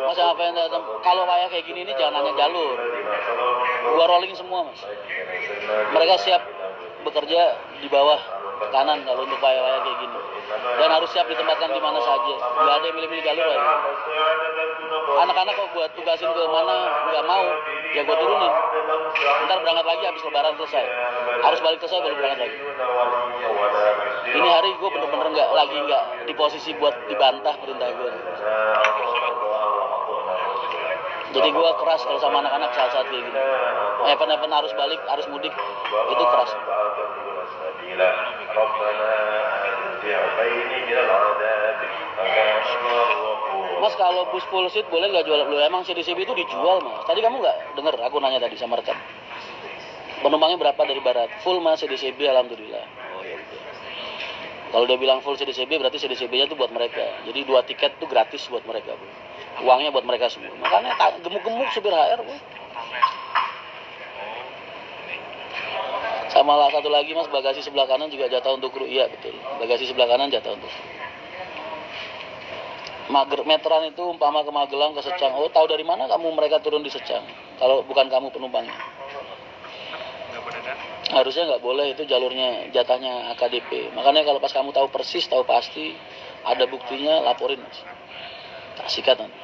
Mas apa yang kalau kayak gini ini jangan hanya jalur. Gua rolling semua mas. Mereka siap bekerja di bawah kanan kalau untuk kayak kayak gini. Dan harus siap ditempatkan di mana saja. Gak ada yang milih-milih jalur lagi. Anak-anak kok gua tugasin ke mana nggak mau, ya gua turunin. Ntar berangkat lagi habis lebaran selesai. Harus balik selesai baru berangkat lagi. Ini hari gue bener-bener nggak di posisi buat dibantah perintah gue. Jadi gue keras kalau sama anak-anak saat-saat kayak gini. Event-event harus balik, harus mudik, itu keras. Mas kalau bus full seat boleh nggak jual? Lu emang CDCB itu dijual mas. Tadi kamu nggak dengar? Aku nanya tadi sama rekan. Penumpangnya berapa dari barat? Full mas CDCB alhamdulillah. Oh ya udah. Kalau dia bilang full CDCB berarti CDCB-nya itu buat mereka. Jadi 2 tiket itu gratis buat mereka, Bu. Uangnya buat mereka semua. Makanya gemuk-gemuk supir HR, Bu. Sama lah satu lagi mas, bagasi sebelah kanan juga jatah untuk kru. Iya betul. Bagasi sebelah kanan jatah untuk kru. Meteran itu umpama ke Magelang, ke Secang. Oh tahu dari mana kamu mereka turun di Secang? Kalau bukan kamu penumpangnya. Harusnya nggak boleh, itu jalurnya jatahnya AKDP. Makanya kalau pas kamu tahu persis, tahu pasti, ada buktinya, laporin mas. Tak sikat nanti.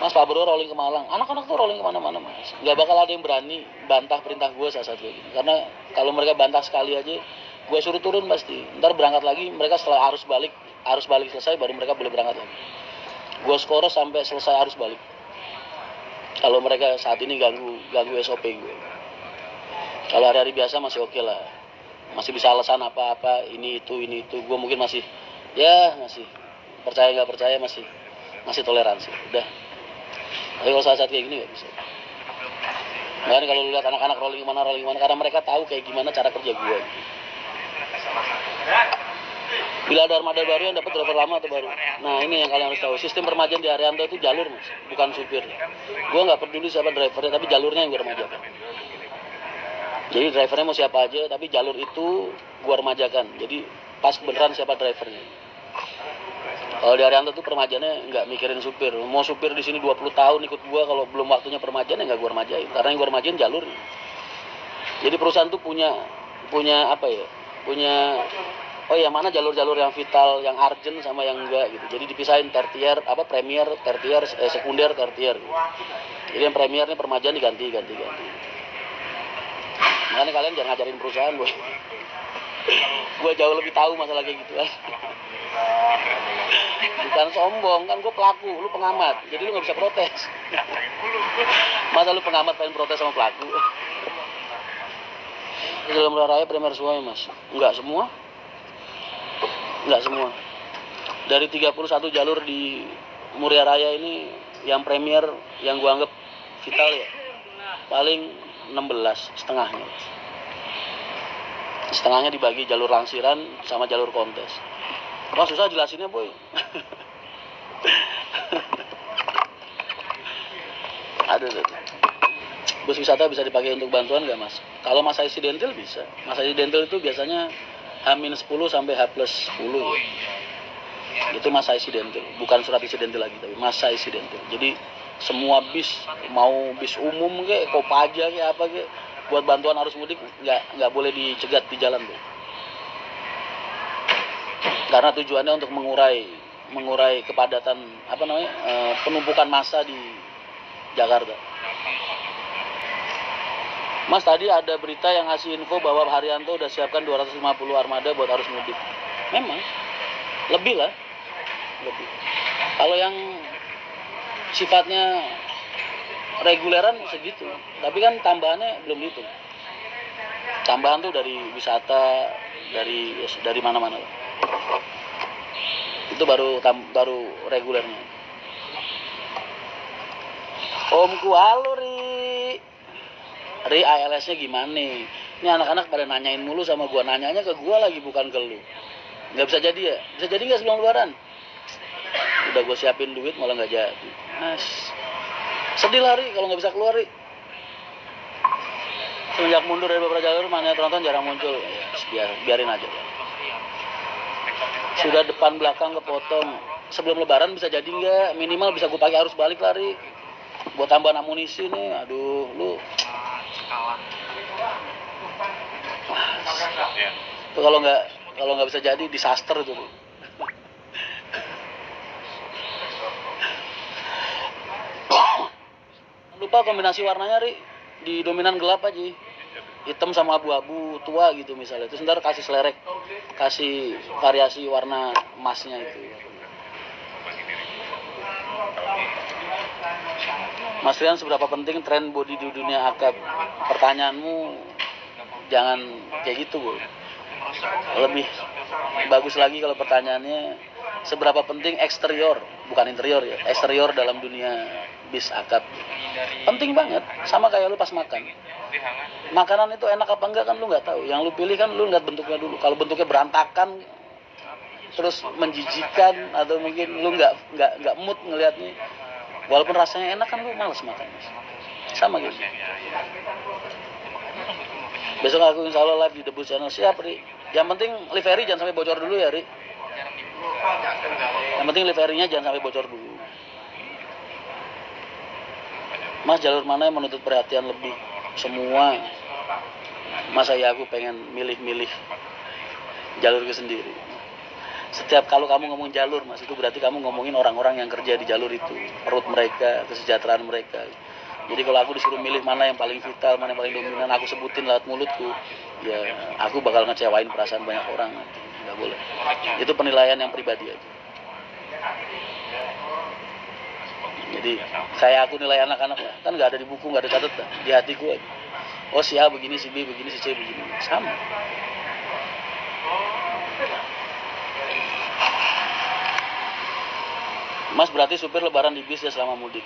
Mas Pak Bro rolling ke Malang. Anak-anak tuh rolling kemana-mana mas. Nggak bakal ada yang berani bantah perintah gue saat-saat kayak gini. Karena kalau mereka bantah sekali aja, gue suruh turun pasti. Ntar berangkat lagi, mereka setelah arus balik selesai baru mereka boleh berangkat lagi. Gue skor sampai selesai arus balik. Kalau mereka saat ini ganggu SOP gue. Kalau hari-hari biasa masih oke lah. Masih bisa alasan apa-apa, ini itu. Gue mungkin masih percaya nggak percaya masih toleransi. Udah. Tapi kalau saat kayak gini nggak bisa. Makanya kalau lihat anak-anak rolling kemana, karena mereka tahu kayak gimana cara kerja gue. Bila ada armada baru yang dapat driver lama atau baru. Nah ini yang kalian harus tahu. Sistem permajaan di Arianto itu jalur mas, bukan supir. Gue nggak peduli siapa drivernya, tapi jalurnya yang gue remajakan. Jadi drivernya mau siapa aja, tapi jalur itu gue remajakan. Jadi pas beneran siapa drivernya. Kalau di Arianto tuh permajaannya nggak mikirin supir. Mau supir di sini 20 tahun ikut gue, kalau belum waktunya permajaan ya nggak gue remajain. Karena yang gue remajain jalurnya. Jadi perusahaan tuh punya apa ya? Mana jalur-jalur yang vital, yang urgent sama yang enggak gitu. Jadi dipisahin premier, tertier, sekunder, tertier. Gitu. Jadi yang premier nih permajaan diganti. Makanya kalian jangan ngajarin perusahaan gue. Gue jauh lebih tahu masalah kayak gitu kan. Bukan sombong, kan gue pelaku, lu pengamat. Jadi lu gak bisa protes. Masa lu pengamat pengen protes sama pelaku? Dalam raya primer semua mas? Enggak semua. Dari 31 jalur di Muria Raya ini, yang premier, yang gue anggap vital ya, paling 16 setengahnya. Setengahnya dibagi jalur langsiran sama jalur kontes. Wah susah jelasinnya boy. Aduh. Bus wisata bisa dipakai untuk bantuan nggak mas? Kalau masa isi dentil bisa. Masa isi dentil itu biasanya H-10 sampai H+10 ya. Itu masa isi dentil, bukan surat isi dentil lagi, tapi masa isi dentil. Jadi semua bis, mau bis umum kayak Kopaja kayak apa kayak, buat bantuan arus mudik nggak boleh dicegat di jalan tuh. Karena tujuannya untuk mengurai kepadatan penumpukan massa di Jakarta. Mas tadi ada berita yang ngasih info bahwa Haryanto udah siapkan 250 armada buat arus mudik. Memang lebih. Kalau yang sifatnya reguleran segitu, tapi kan tambahannya belum itu. Tambahan tuh dari wisata, dari mana-mana. Itu baru regulernya. Omku halo Ri ALS-nya gimana? Ini anak-anak pada nanyain mulu sama gua, nanyanya ke gua lagi bukan ke lu. Nggak bisa jadi ya? Bisa jadi nggak sebelum lebaran? Udah gua siapin duit malah nggak jadi. Sedih lah Ri kalau nggak bisa keluar Ri. Semenjak mundur dari beberapa jalur, mana penonton jarang muncul. Ya, biarin aja. Sudah depan belakang kepotong. Sebelum lebaran bisa jadi nggak? Minimal bisa gue pakai arus balik lari. Buat tambahan amunisi nih. Aduh, lu. Itu kalau nggak bisa jadi disaster itu. Lupa kombinasi warnanya, Ri. Di dominan gelap aja. Hitam sama abu-abu tua gitu misalnya. Terus ntar kasih selerek, kasih variasi warna emasnya itu. Mas Rian, seberapa penting tren body di dunia akad? Pertanyaanmu jangan kayak gitu, Bu. Lebih bagus lagi kalau pertanyaannya seberapa penting eksterior, bukan interior ya, eksterior dalam dunia bis akad. Penting banget, sama kayak lu pas makan. Makanan itu enak apa enggak kan lu nggak tahu. Yang lu pilih kan lu lihat bentuknya dulu. Kalau bentuknya berantakan, terus menjijikan, atau mungkin lu nggak mood ngelihatnya, walaupun rasanya enak kan lu malas makan. Sama gitu. Besok aku insya Allah live di Debus Channel. Siap, Ri. Yang penting livery jangan sampai bocor dulu ya, Ri. Yang penting liverynya jangan sampai bocor dulu. Mas, jalur mana yang menuntut perhatian lebih? Semua. Masa ya aku pengen milih-milih jalurku sendiri. Setiap kalau kamu ngomong jalur, Mas, itu berarti kamu ngomongin orang-orang yang kerja di jalur itu, perut mereka, kesejahteraan mereka. Jadi kalau aku disuruh milih mana yang paling vital, mana yang paling dominan, aku sebutin lewat mulutku, ya aku bakal ngecewain perasaan banyak orang. Nggak boleh. Itu penilaian yang pribadi aja. Jadi kayak aku nilai anak-anak kan nggak ada di buku, nggak ada catatan, di hatiku aja. Oh, si A begini, si B begini, si C begini, sama. Mas, berarti supir lebaran di bis ya selama mudik?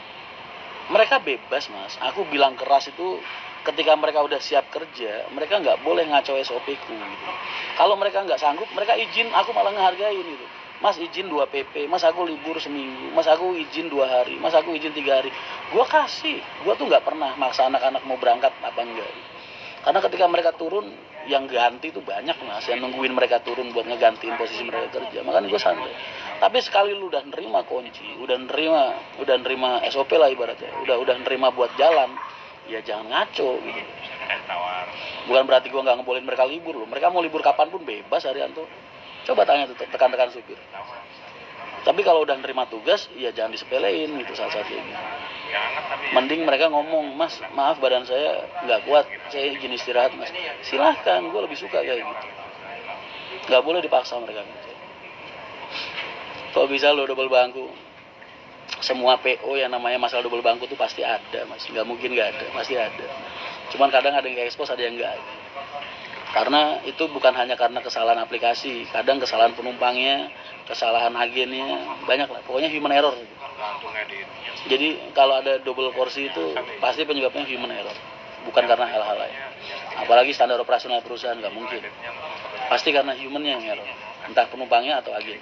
Mereka bebas, Mas. Aku bilang keras itu ketika mereka udah siap kerja, mereka nggak boleh ngaco SOP-ku gitu. Kalau mereka nggak sanggup, mereka izin, aku malah ngehargain gitu. Mas, izin 2 PP, Mas aku libur seminggu, Mas aku izin 2 hari, Mas aku izin 3 hari. Gua kasih, gua tuh nggak pernah maksa anak-anak mau berangkat apa enggak. Karena ketika mereka turun, yang ganti tuh banyak, Mas, yang nungguin mereka turun buat ngegantiin posisi mereka kerja. Makanya gue santai. Tapi sekali lu udah nerima kunci, udah nerima SOP lah ibaratnya, udah nerima buat jalan, ya jangan ngaco gitu. Bukan berarti gue nggak ngebolehin mereka libur loh. Mereka mau libur kapanpun bebas, Haryanto. Coba tanya tuh tekan-tekan supir. Tapi kalau udah nerima tugas, ya jangan disepelein gitu saat-saat ini. Mending mereka ngomong, Mas, maaf badan saya nggak kuat, saya izin istirahat, Mas. Silahkan, gue lebih suka kayak gitu. Nggak boleh dipaksa mereka gitu. Kalau bisa lo double bangku, semua PO yang namanya masalah double bangku tuh pasti ada, Mas. Nggak mungkin nggak ada, pasti ada. Cuman kadang ada yang expose, ada yang nggak. Karena itu bukan hanya karena kesalahan aplikasi, kadang kesalahan penumpangnya, kesalahan agennya, banyak lah. Pokoknya human error. Jadi kalau ada double kursi itu pasti penyebabnya human error, bukan karena hal-hal lain. Apalagi standar operasional perusahaan nggak mungkin. Pasti karena humannya yang error, entah penumpangnya atau agen.